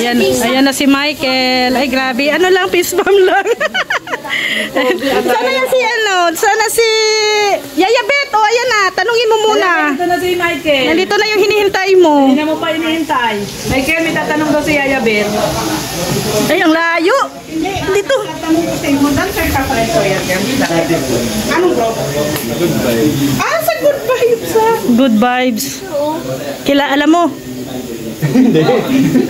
Ayan na si Michael. Ay, grabe. Ano lang, fist bump lang. Sana yan si sana si Yaya Bet. O, ayan na. Tanungin mo muna. Nandito na si Michael. Nandito na yung hinihintay mo. Hindi na mo pa hinihintay. Michael, may tatanong daw si Yaya Bet. Ay, ang layo. Dito. Tatanong ko sa imo, dancer ka pa ito yan. Anong bro? Good vibes. Ah, sa good vibes ha? Good vibes. Alam mo?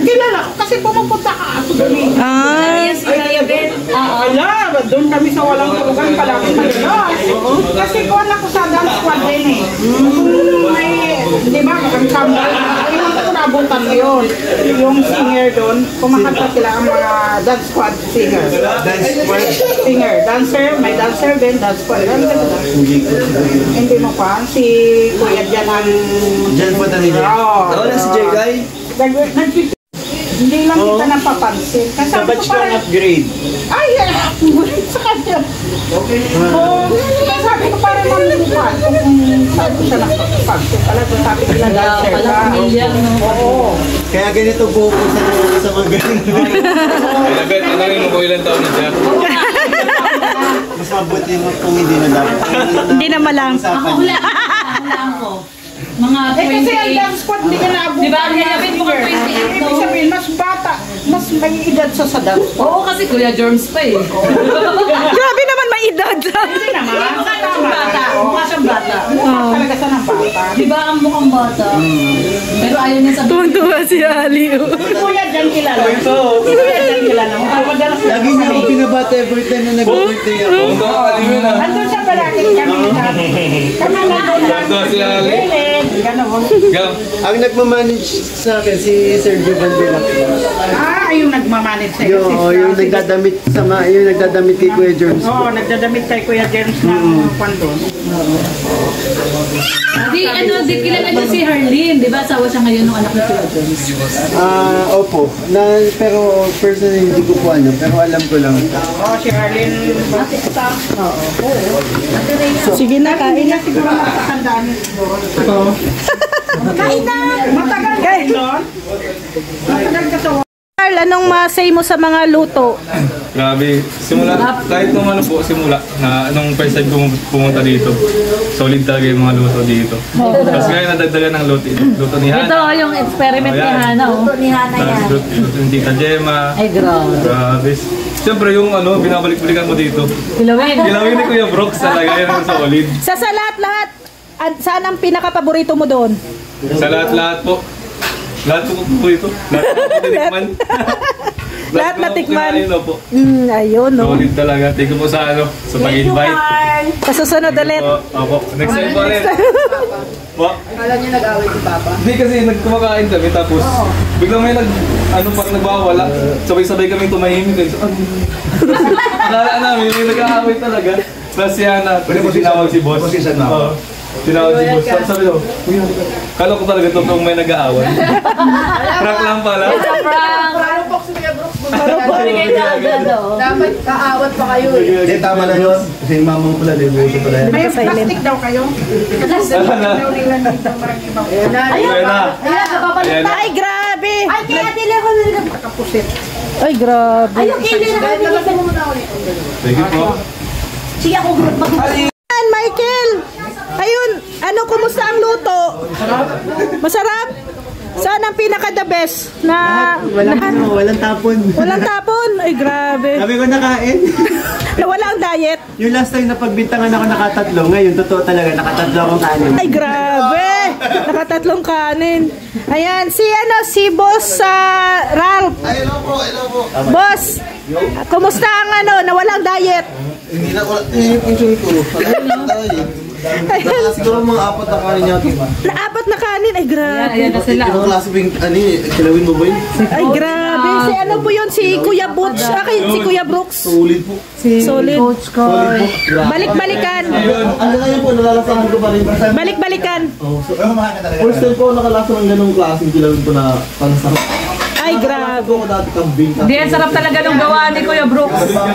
Kilala ko kasi pumupunta ka ako doon. Ah. Si Yaya Bet. Ala, doon kami sa walang tulugan palagi madalas. Kasi kuwan ako sa dance squad din eh. May, di ba, kami ilang ko nabutan ko yun. Yung singer doon, kumakanta sila ang mga dance squad singer. Dance squad? Singer, dancer, may dancer din, dance squad. Hindi mo pa, si Kuya Jan ang... Jan po talaga. Oo, na si Jay Guy. Hindi lang kita napapansin. Kasi Sa batch ko ang upgrade. ay, sa kanya. Okay. Sabi ko parang mamulukan. Kung sabi ko siya nakapagpansin pala, sabi ko na dancer ka. Oo. Kaya ganito po po sa mga galing. Kaya Bet, tanongin mo kung ilang taon na siya. Mas mabuti mo kung hindi na dapat. Hindi na malang. Ako wala ko. Mga 28. Kasi ang dance squad, hindi ka naabot. Di ba, ang Yaya Bet, mukhang 28 Ibig no? sabihin, mas bata, mas may edad sa dance squad. Oo, kasi Kuya Germs pa eh. Grabe naman, may edad. Hindi naman. Mukha siyang bata. Mukha siyang bata. Mukha talaga siya ng bata. Di ba ang mukhang bata? Pero ayaw niya sabihin. Tuwang-tuwa si Ali. Kuya Jan kilala. Kuya Jan kilala. Madalas na Lagi niya ako pinabata every time na nag-birthday ako. Kung nakakalimin na. andun siya palagi kami na. Kami na doon lang. Ito si Ali. Ganon. Go. Ang nagmamanage sa akin, si Sergio Bandela. Ah, yung nagmamanage sa'yo. Yung nagdadamit yung nagdadamit kay Kuya Jones. Oo, nagdadamit kay Kuya James ng pandon. Di kilala niyo si Harleen. Di ba asawa siya ngayon ng anak ni Kuya Germs? Opo. Pero personally hindi ko po ano, pero alam ko lang. Oo, si Arlene Bautista. Sige na, kain na. Siguro matatandaan niyo siguro. Kain na. Matagal ka doon? Matagal ka sa Carl, anong masay mo sa mga luto? Grabe. Kahit nung ano po, simula, na nung first time ko pumunta dito, solid talaga yung mga luto dito. Tapos ngayon nadagdagan ng luto ni Hana. Ito yung experiment ni Hana. Luto ni Hana yan. Luto ni Tita Gemma. Ay, grabe. Grabe. Siyempre yung binabalik-balikan mo dito. Kilawin. Kilawin ni Kuya Brooks talaga yan ang solid. Sa lahat-lahat, saan ang pinaka-paborito mo doon? Sa lahat-lahat po. Lahat po ito. Lahat po tinikman. Lahat natikman. Ayun po. Ayun, no? Solid talaga. Thank you po sa sa pag-invite. Sa susunod ulit. Opo. Next time po ulit. Kala niyo nag-away si Papa? Hindi kasi nagkumakain kami tapos biglang may parang nagbawala. Sabay-sabay kami tumahimik. Akala namin may nag-aaway talaga. Tapos yan na. Tinawag si boss. Tinawag si boss. Sabi daw, kala ko talaga totoong may nag-aaway. Prank lang pala. Dapat kaawat pa kayo eh. Hindi, tama na yun. Kasi yung mama mo pala, libuso pala yan. May plastic daw kayo. Plastic daw nila dito marang ibang. Ayun na. Ayan na. Ay, grabe! Ay, kaya tila ko nila. Nakapusit. Ay, grabe. Ayun, kaya nila ko muna ulit. Thank you po. Sige ako, Ayan, Michael! Ayun, kumusta ang luto? Masarap? Saan ang pinaka-the best? Walang tapon. Walang tapon? Ay, grabe. Sabi ko nakain. Nawala ang diet? Yung last time na pagbintangan ako nakatatlo, ngayon totoo talaga, nakatatlo akong kanin. Ay, grabe! Nakatatlong kanin. Ayan, si Boss Ralph. Hello po. Boss, kumusta ang nawalang diet? Hindi na, yung ko. Siguro mga apat na kanin yata. Naapat na kanin? Ay, grabe. Ayan na sila. Ibang klase ba yung, kilawin mo ba yun? Ay, grabe. Si po yun? Si Kuya Butch. Si Kuya Brooks. Solid po. Solid. Coach Carl. Balik-balikan. Ang ngayon po, nalalasahan ko pa rin. Balik-balikan. First time po nakalasa ng ganong klaseng kilawin po na panasarap. Ay, grabe. Ako dati kambing. Hindi, ang sarap talaga ng gawa ni Kuya Brooks. Ano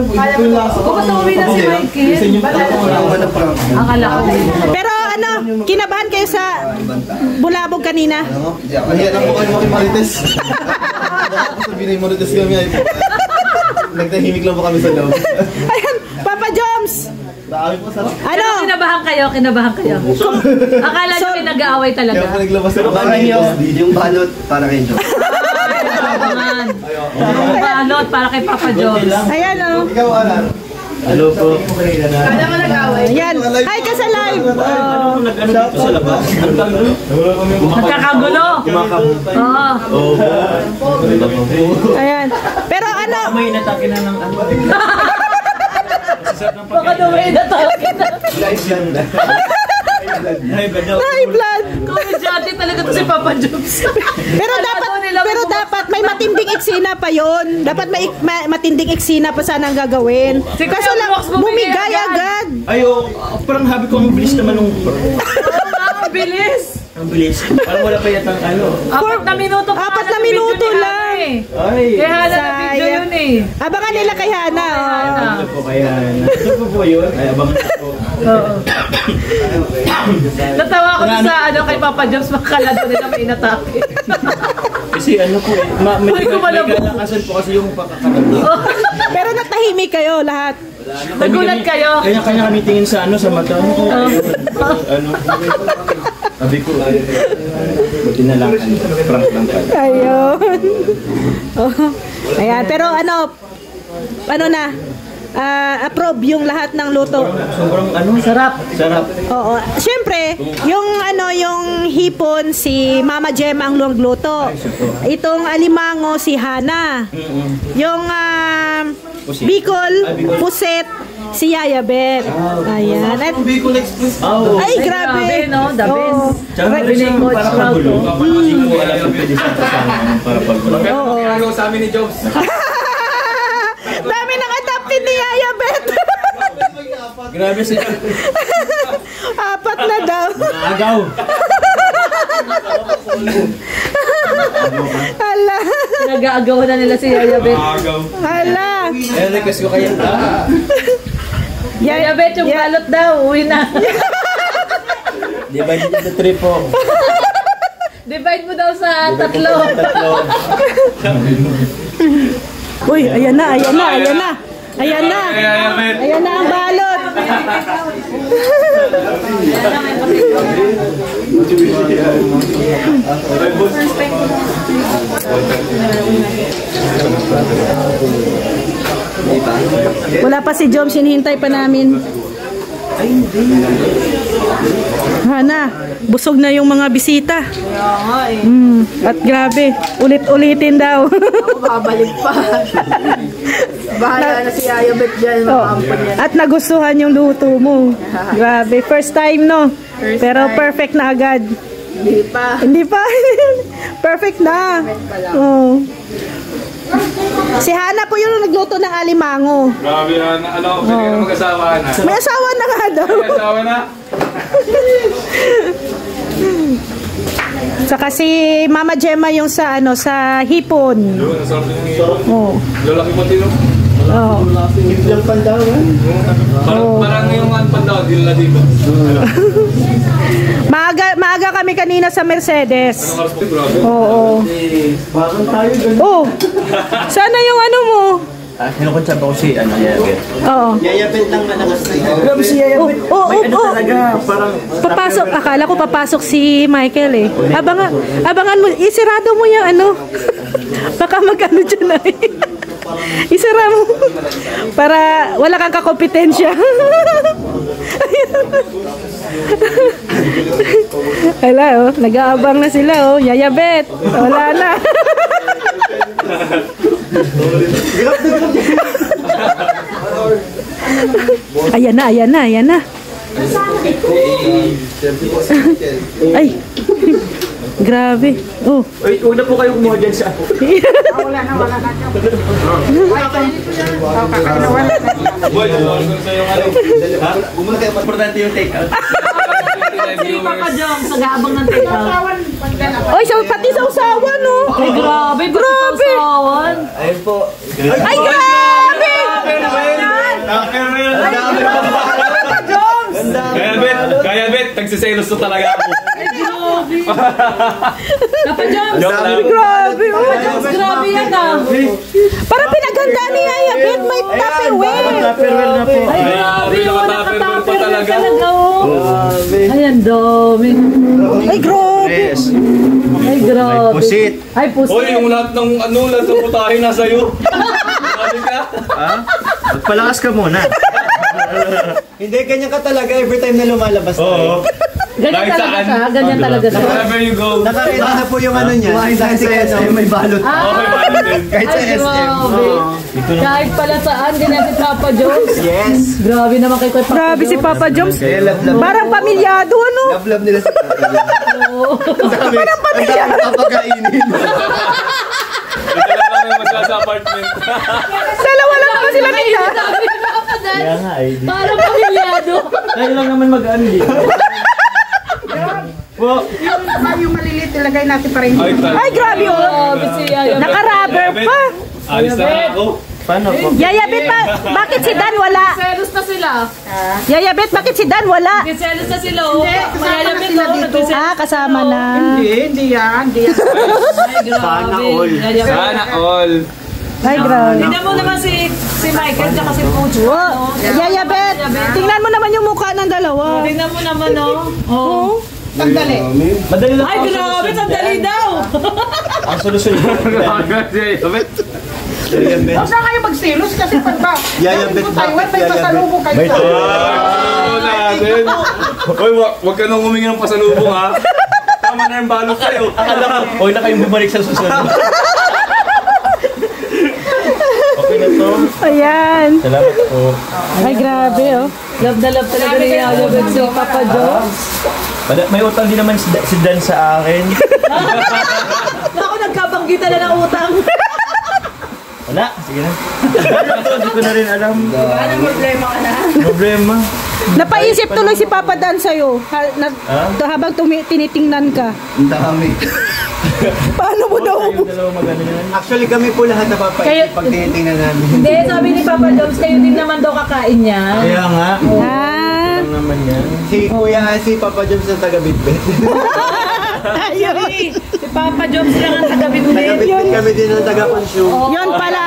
po, ito po yung lasa. Kung matuwi na si Michael. Pero ano, kinabahan kayo sa bulabog kanina? Mahiya lang po kayo makimarites. Sabihin mo marites kami ay nagtahimik lang po kami sa loob. Ayan, Papa Joms! Dami po sarap. Ano? Kinabahan kayo. Akala nyo may nag-aaway talaga. Kaya po naglabas na po kami. Yung balot para kay Joe. Yung balot para kay Papa Jones. Ayan, oh. Ikaw, Alan. Hello po. Ayan. Hi ka sa live. Oh. Nagkakagulo. Oo. Ayan. Pero ano? May inatake na ng ano. Baka dumay na talaga na. High blood. Komedyante talaga to si Papa Jones. Pero dapat may matinding eksena pa yon. Dapat may matinding eksena pa sana ang gagawin. Kaso lang bumigay agad. Ayo, parang habi ko ang bilis naman nung... Ang bilis. Ang bilis. Parang wala pa yatang ano. 4 na minuto pa. 4 na minuto lang. Ay. Kaya Hana na video yun eh. Abangan nila kay Hana. Ano po kaya? Ano po yun? Ay, abangan ko. Natawa ko sa ano kay Papa Jones, makalado nila may inatake. Kasi ano po eh, may kalakasan po kasi yung pagkakaroon. Pero natahimik kayo lahat. Nagulat kayo. Kanya-kanya kami tingin sa ano, sa mata. Ano? Sabi ko, buti na lang, prank lang pala. Ayun. Oh. Ayan, pero ano na, approve yung lahat ng luto. Sobrang ano, sarap. Sarap. Oo. Siyempre, yung hipon, si Mama Jem ang luto. Itong alimango, si Hana. Yung Bicol, puset, si Yaya Beth. Ayan. At, ay, grabe. No? The best. Tsaka rin yung para pagulo. Hindi ko alam kung pwede sa kasama para pagulo. Oo. Ginagawa sa amin ni Jobs. Dami nang adapted ni Yaya Beth. Grabe siya. 4 na daw. Agaw. Hala. Nag-aagawan na nila si Yaya Beth. Hala. Ay, request ko kaya. Yaya Beth, yung balot daw. Uwi na. Di ba dito sa trip po? Divide mo daw sa 3. Uy, ayan na. Ayan na ang balot. Wala pa si Jom, sinihintay pa namin. Hana, busog na yung mga bisita. At grabe, ulit-ulitin daw. Babalik pa. Bahala na si Yaya Beth dyan. At nagustuhan yung luto mo. Grabe, first time no? Pero perfect na agad. Hindi pa. Perfect na. Oh. Si Hana po yung nagluto ng alimango. Grabe yan. Ano, hindi ka na mag-asawa na. May asawa na nga daw. May asawa na. Saka si Mama Gemma yung sa hipon. Doon, nasarap yung Oh. lalaki mo tino. Oh. Yung pandawan. Parang yung pandaw, di nila dito. Maaga kami kanina sa Mercedes. Ano karapit, grabe. Oo. Parang tayo ganun. Oh. Sana yung ano mo. Kinukunsab ako si ano, Yaya Beth. Oo. Yaya Beth lang na nakastay. Grabe si Yaya Beth. Oh, May ano talaga, parang... Papasok, akala ko papasok si Michael eh. Abangan mo, isirado mo yung ano. Baka mag-ano dyan na eh. Isara mo. Para wala kang kakompetensya. Hala oh, nag-aabang na sila oh. Yaya Beth, wala na. Ayan na. Ay. Grabe. Oh. Uy, huwag na po kayo kumuha dyan sa... Wala na. Boy, sa yung ano. Importante yung take-out. Si Papa Jones, nag-aabang ng take-out. Oy, pati sa usawan no. Ay, grabe. Grabe. Ayun po. Ay, grabe. Kaya Bet, nagsiselos to talaga ako. Ay, grabe. Papa Joms. Joke lang. Grabe, oh. Papa Joms, grabe yan ah. Parang pinaganda ni Yaya Bet, may Tupperware. Tupperware na po. Ay, grabe. Grabe, Oh, nakatupperware pa nakatupperware talaga. oh. Ay, ang dami. Ay, grabe. Yes. Ay, grabe. Pusit. Ay, pusit. Hoy, yung lahat ng lahat ng putahe nasa iyo. Grabe ka. Ha? Magpalakas ka muna. Hindi, ganyan ka talaga every time na lumalabas tayo. Ganyan Kahit talaga saan. siya. Ganyan talaga siya. Wherever you go. Nakakita na po yung ano niya. Kahit sa SM, may balot. Okay, Martin. Kahit sa Ay, SM. grabe. Kahit pala saan, ganyan si Papa Joms. Yes. Grabe naman kay Papa Grabe si Joms. Papa Joms. Love Parang pamilyado, ano? love nila sa Oo. Parang pamilyado. papakainin. Ito lang kami magkala sa apartment. Dalawa lang naman sila nila. Sabi ni Papa Dan, Kaya nga eh. parang pamilyado. Kaya lang naman mag-ano dito. Po. Yung maliliit, ilagay natin pa rin. Ay, grabe, oh. Grabe si Yaya. Naka-rubber pa. Alis na ako. Paano po? Yaya Bet, bakit si Dan wala? Selos na sila. Yaya Bet, bakit si Dan wala? Selos na sila. Oh. kasama na Mayayapin sila oh. dito. Ah, kasama na. Hindi yan. Ay, grabe. Sana all. Yayapin. Sana all. Ay, grabe. Tingnan mo naman si Michael tsaka si Coach. Oh, Yaya Bet, tingnan mo naman yung mukha ng dalawa. Tingnan mo naman oh. Oh. Sandali. Madali lang Ay, grabe. Sandali daw. ang solusyon. Huwag na kayo magsilos kasi pag ba, Yayabit Taiwan, may bakit pasalubong kayo. May Oo natin. Hoy, wag ka nang humingi ng pasalubong ha. Tama na yung balot sa'yo. Akala ko, huwag na kayong bumalik sa susunod. Okay na to. Ayan. Salamat po. Ay, grabe, oh. Love na love talaga ni Yaya with si Papa Joms. May utang din naman si Dan sa akin. Ako nagkabanggitan na ng utang. Wala, sige na. Hindi ko na rin alam. Anong problema ka na? Problema. Napaisip tuloy si Papa Dan sa'yo. Habang tinitingnan ka. Ang dami. Paano mo daw? Yung dalawa magano yan. Actually, kami po lahat napapaisip pag tinitingnan namin. Hindi, sabi ni Papa Joms, kayo din naman daw kakain niya. Kaya nga. Ah, Lang naman yan. Si Papa Joms ang taga-bitbit. Actually, si Papa Joms lang ang taga-bitbit. Taga-bitbit kami din ang taga-consume. yun pala.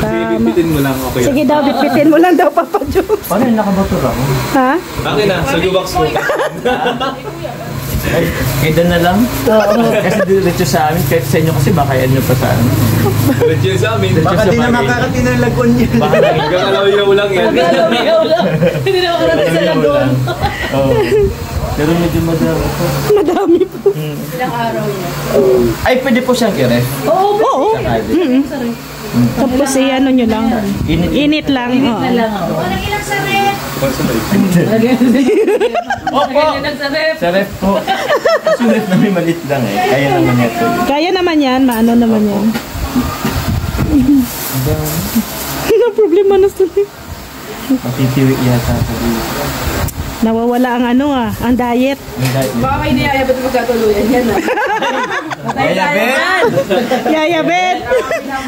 Sige, bibitin mo lang. Okay. Sige daw, bitbitin mo lang daw, Papa Joms. Paano yung nakabator ako? Ha? Akin na, sa box ko. Ay, kaya na lang. Kasi diretso sa amin, kahit sa inyo kasi baka yan nyo pa sa amin. Diretso sa amin. Baka di na makarating ng lagon yan. Baka lagi. Gagalaw-ilaw lang yan. Galaw lang. Hindi na makarating sa lagon. Oo. Pero medyo madami po. Madami po. Ilang araw niya. Ay, pwede po siyang kire. Oo. Sakali. Tapos ano nyo lang. Init lang. Init oo. na lang ako. Oh. Opo! Ganyan lang sa ref. Sa ref po. Kasi ref namin maliit lang eh. Kaya naman ito. Kaya naman yan, maano naman yan. Ano problema na sila? Matitiwi yata sa dito. Nawawala ang ang diet. Baka kayo niyaya ba't magkatuluyan yan ah? Kaya Ben! Yaya Bet.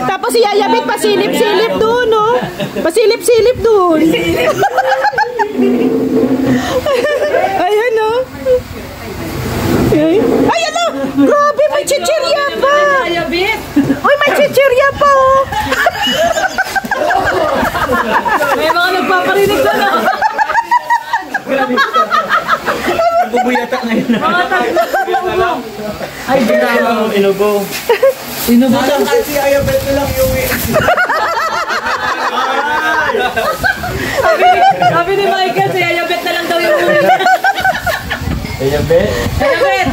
Tapos si Yaya Bet pasilip-silip doon, no? Pasilip-silip doon. Ayan, no? Ay, ano? Grabe, may chichirya pa. Yaya bit! Uy, may chichirya pa, oh. May mga nagpaparinig ko na. Bubuyata ngayon na. Mga tatlo. Ay, grabe ang inubo. Inubutan ka. Si Ayabet na lang yung Sabi ni Michael, si Yaya Bet na lang daw yung uwi. Kaya Ben? Yaya Bet,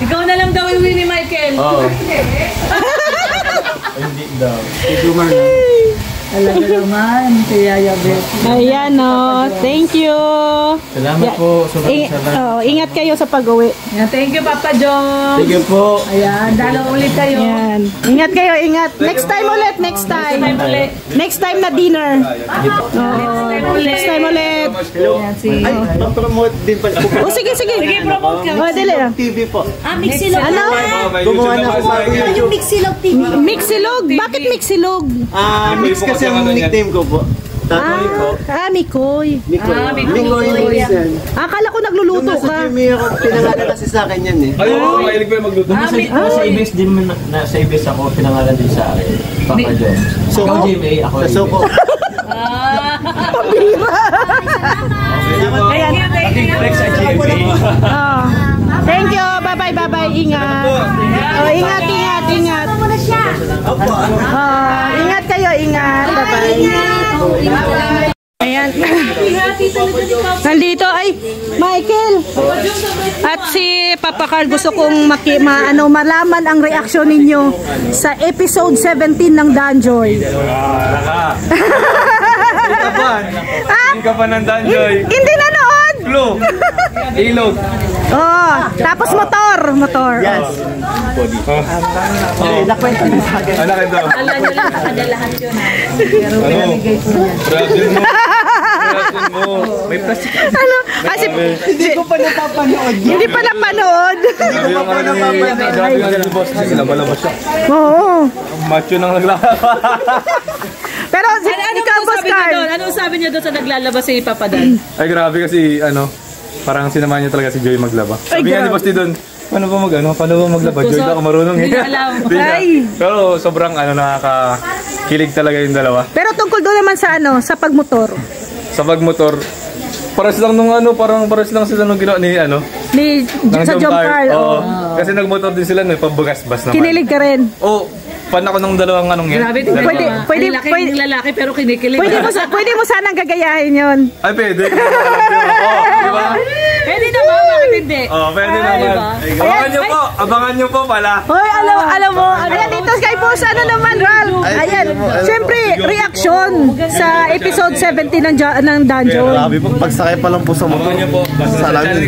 ikaw na lang daw yung uwi ni Michael. Oo. Hindi daw. Talaga naman, si Yaya Bet. Ayan, no? Thank you. Salamat po. Sobrang salamat. Ingat kayo sa pag-uwi. Yan, thank you, Papa John. Thank you po. Ayan, dalaw ulit kayo. Yan. Ingat kayo, ingat. Next time ulit, next time. Next time na dinner. Next time ulit. Ayan, si... Ay, mag-promote din pala. Oh, sige, sige. Sige, promote ka. Oh, dali lang. TV po. Mixilog. Ano? Gumawa na ako bago Yung Mixilog TV. Mixilog. Bakit Mixilog? Mix kasi ang nickname ko po. Mikoy. Mikoy. Akala ko nagluluto Nasa ka. Jimmy ako, pinangalan kasi sa akin yan eh. Ayun, mahilig ko yung magluto. Sa IBS din, sa IBS ako, pinangalan din sa akin. Papa Jones. So, Ikaw, Jimmy, ako sa Soko. Ayan. Flex at Jimmy. Oh. Thank you. Bye-bye, bye-bye. Ingat. Oh, ingat. Ingat kayo, ingat. Bye-bye. Ayan. Nandito ay Michael. At si Papa Carl, gusto kong malaman ang reaksyon ninyo sa episode 17 ng Danjoy. Hindi ka pa ng Danjoy. Hindi nanood. Clue. Ilog. Oh, tapos motor. Yes. Nakwento mo sa akin. Anak ito. Alam nyo lang, nakada lahat yun. Grabe mo. May plastic. Ano? Kasi Hindi ko pa napapanood. hindi pa napanood. Grabe yung ano ni... Grabe yung ano ni boss. Kasi labalabas siya. Oo. Macho nang naglalaba. Pero ikaw, Boss Carl. Anong sabi niyo doon sa naglalabas si Papa Dan? Ay grabe kasi parang sinamahan niya talaga si Joy maglaba. Ay, Sabi nga ni grabe. Basti doon, paano ba maglaba? Joy daw ako marunong Hindi niya alam. Hindi niya. Ay. Pero sobrang nakakakilig talaga yung dalawa. Pero tungkol doon naman sa pagmotor. Sa pagmotor, pares lang sila nung ginawa ni Ni sa John Carl. Oo. Kasi nagmotor din sila pabugas-bas naman. Kinilig ka rin. Oo. Fan ako ng dalawang yan. Grabe, tingnan Pwede- mo. Pwede lalaki pero kinikilig. Pwede mo sanang gagayahin yun. Ay, pwede. Oo, di ba? Pwede naman, bakit hindi? Oo, pwede naman. Abangan nyo po pala. Hoy, alam mo. Ayan, dito kay Boss, naman, Ralph. Ayan, syempre, reaction sa episode 17 ng Danjoy. Grabe po, pagsakay pa lang po sa motor. Abangan nyo po. Basta Sa sa lamin.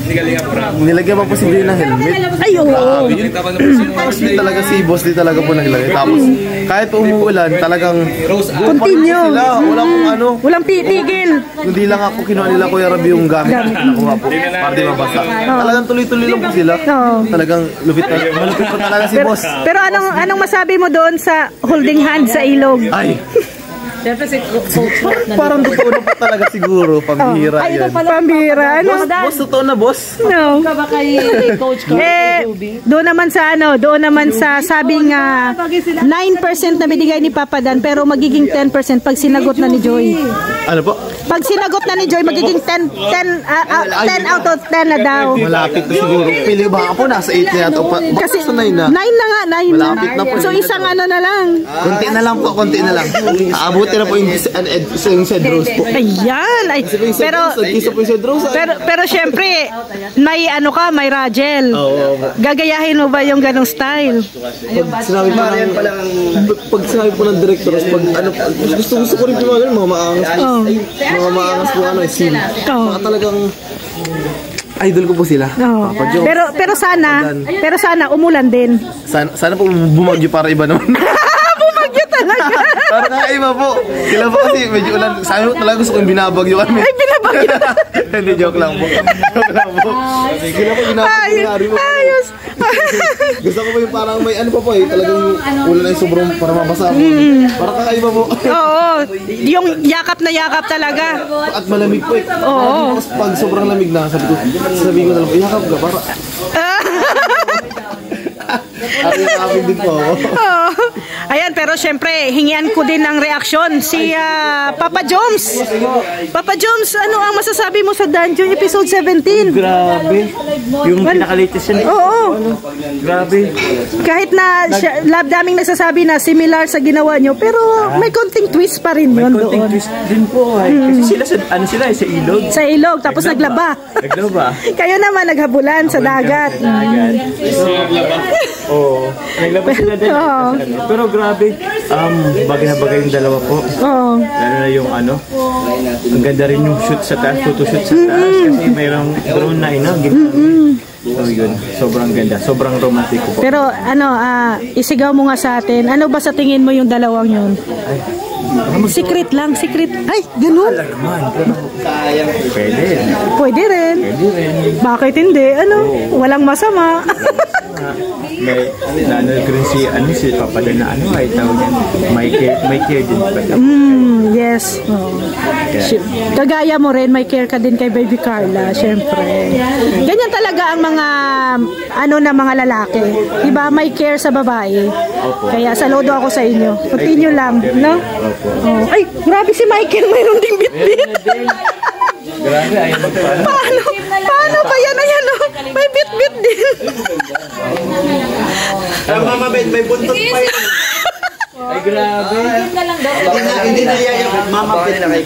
Nigalinga pra. Nilagyan pa po si Joy ng helmet. Ay, oo. Kita ko na po sino. Tapos di talaga si boss, di talaga po naglagay. Tapos kahit po umuulan, talagang Continue. sila. Wala pong Walang titigil. Hindi lang ako kinuha nila Kuya Rabi yung gamit na nakuha po. Para di mabasa. Talagang tuloy-tuloy lang po sila. Oo. Talagang malupit po talaga si boss. Pero anong masabi mo doon sa holding hand sa ilog? Ay, Siyempre si Coach Mark na. parang totoo na po talaga siguro. Pambihira yan. Pambira. Ano? Boss, totoo na boss. No. Ka ba kay Coach Carl? Doon naman sa sabing 9% na binigay ni Papa Dan pero magiging 10% pag sinagot na ni Joy. Ano po? Pag sinagot na ni Joy magiging 10 out of 10 na daw. Malapit na siguro. Pili baka po nasa 8 na yata. Kasi Baka sa 9 na. 9 na nga, 9 na. Malapit na po. So isang na lang. Konti na lang po, konti na lang. Aabutin na po yung Cedros po. Ayan. Ay, pero Kisa po yung Cedros. pero syempre may may Ragel. Gagayahin mo ba yung ganong style? Sinabi po pag sinabi po ng director, pag gusto ko rin po mga maangas po. Mga maangas po scene. Mga talagang idol ko po sila. Oo. Papa Joe. Pero sana umulan din. Sana po bumagyo para iba naman. Bumagyo talaga. Para kakaiba po. Sila po kasi medyo ulan. Sabi mo talaga gusto kong binabagyo kami. Ay, binabagyo. Hindi, joke lang po. Joke lang po. Sila po binabagyo mo. Ayos. Gusto ko po yung parang may ano pa po talagang ulan ay sobrang para mabasa po. Para kakaiba po. Oo. Yung yakap na yakap talaga. At malamig po eh. Oo. Tapos pag sobrang lamig na, sabi ko na lang, yakap ka para. Akin din po. Oo. Ayan, pero syempre, hingian ko din ng reaksyon si Papa Jones. Papa Jones, ano ang masasabi mo sa Danjoy episode 17? Grabe. Yung pinaka-latest yan. Oo. Grabe. Kahit na daming nagsasabi na similar sa ginawa nyo, pero may konting twist pa rin yun Konting doon. twist din po. Kasi sila sa ilog. Sa ilog, tapos naglaba. Naglaba. Kayo naman naghabulan sa dagat. Oo. Naglaba sila din. Oo. Pero grabe. Bagay na bagay yung dalawa po. Oo. Lalo na yung ang ganda rin yung shoot sa taas, photoshoot sa taas. Kasi mayroong drone na So yun, sobrang ganda, sobrang romantiko po. Pero isigaw mo nga sa atin, ano ba sa tingin mo yung dalawang yun? Secret lang, secret. Ay, ganun. Pwede. Pwede rin. Bakit hindi? Walang masama. may si Papa Dan na ay tawag yan. May care din pa. Yes. Kagaya mo rin, may care ka din kay Baby Carla, syempre. Ganyan talaga ang mga mga lalaki. Diba? May care sa babae. Kaya saludo ako sa inyo. Continue lang, no? Ay, grabe si Michael, mayroon ding bit-bit. Grabe, ayaw magpala. Paano ba yan? Ayan, may bit-bit din. Mama Ben, may buntot pa yun. Ay, grabe. Hindi na yan. Mama Ben na kayo.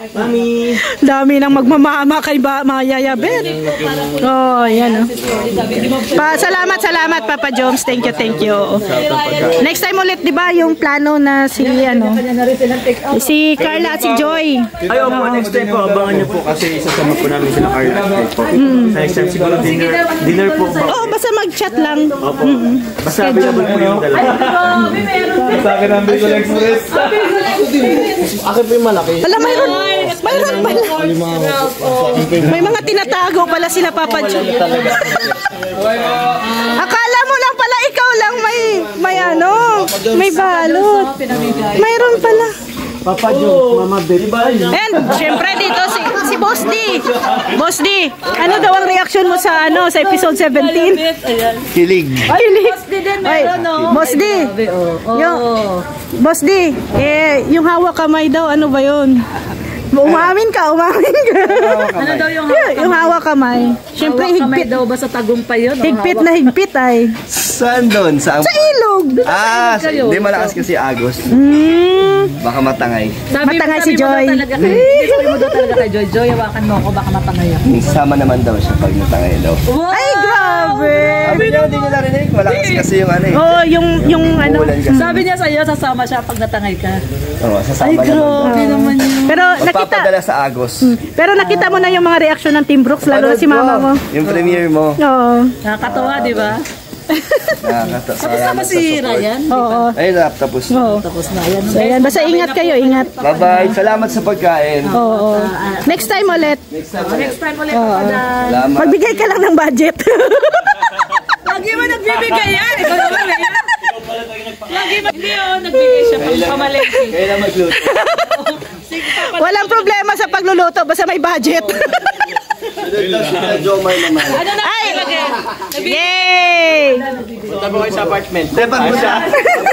Mami. Dami nang magmamama kay Yaya Ben. Oh, yan. Salamat Papa Joms. Thank you. Next time ulit, 'di ba, yung plano na si si Carla at si Joy. Ay, opo, next time po abangan niyo po kasi isasama po namin sila Carla at po. Next time siguro dinner po. Oh, basta mag-chat lang. Opo. Basta available po yung dalawa. Sa akin ang Bicol Express. Akin po yung malaki. Wala, mayroon pala. May mga tinatago pala sila, Papa Joy. Akala mo lang pala ikaw lang may balot. Mayroon pala. Papa Joe, Mama Ben. And syempre dito si Boss D. Boss D, ano daw ang reaction mo sa sa episode 17? Kilig. Ay, Boss D. Boss D, yung hawak kamay daw, ano ba 'yun? Umamin ka. Ano daw yung Yung hawak kamay. Syempre higpit daw ba sa tagumpay yun? Higpit na higpit ay. Saan doon? Sa ilog. Hindi malakas kasi agos. Baka matangay. Matangay si Joy. Sabi mo daw talaga kay Joy. Joy, hawakan mo ako, baka matangay ako. Sama naman daw siya pag natangay daw. Ay, grabe. Sabi niya, hindi niya narinig. Malakas kasi yung Oh, yung Sabi niya sa'yo, sasama siya pag natangay ka. Oo, sasama naman. Pero Magpapadala sa agos. Pero nakita mo na yung mga reaksyon ng Team Brooks, lalo na si mama mo. Yung premiere mo. Oo. Nakakatawa, di ba? Tapos na ba si Ryan? Oo. Ayun na, tapos. Tapos na, yan. So, ayan, basta ingat kayo, ingat. Bye-bye. Salamat sa pagkain. Oo. Next time ulit. Next time ulit, Papa Dan. Salamat. Magbigay ka lang ng budget. Lagi mo nagbibigay yan. Ikaw naman eh. Lagi mo. Hindi nagbigay siya pang pamalengke. Kailan magluto? Walang problema sa pagluluto, basta may budget. Ay! Yay! Punta mo kayo sa apartment.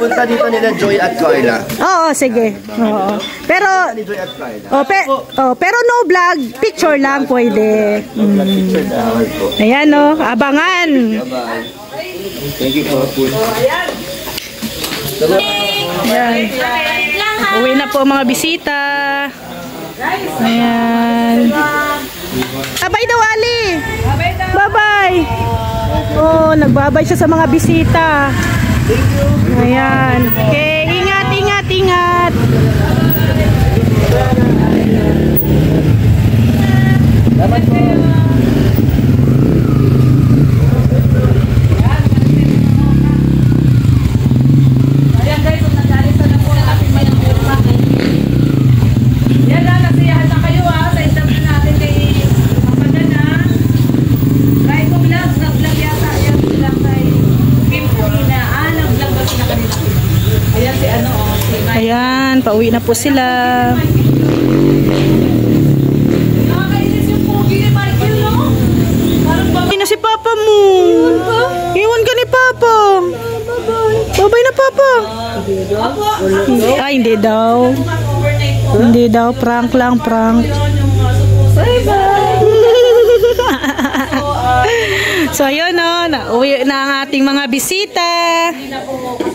Punta dito nila Joy at Carla. Oo, sige. Oo. Pero Joy at Carla. pero no vlog, picture lang pwede. Ayan abangan. Bye-bye. Thank you for food. Ayan. Uwi na po mga bisita. Ayan. Bye daw, Ali. Bye-bye. Oh, nagbabay siya sa mga bisita. Ayan. Okay, ingat. Ayan, pauwi na po sila. Hindi na si Papa mo. Iwan ka ni Papa. Bye-bye na Papa. Ay, hindi daw. Hindi daw, prank lang, prank. Bye-bye. So ayun nauwi na ang ating mga bisita.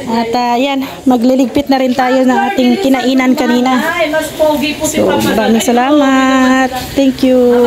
At yan, magliligpit na rin tayo ng ating kinainan kanina. So maraming salamat. Thank you.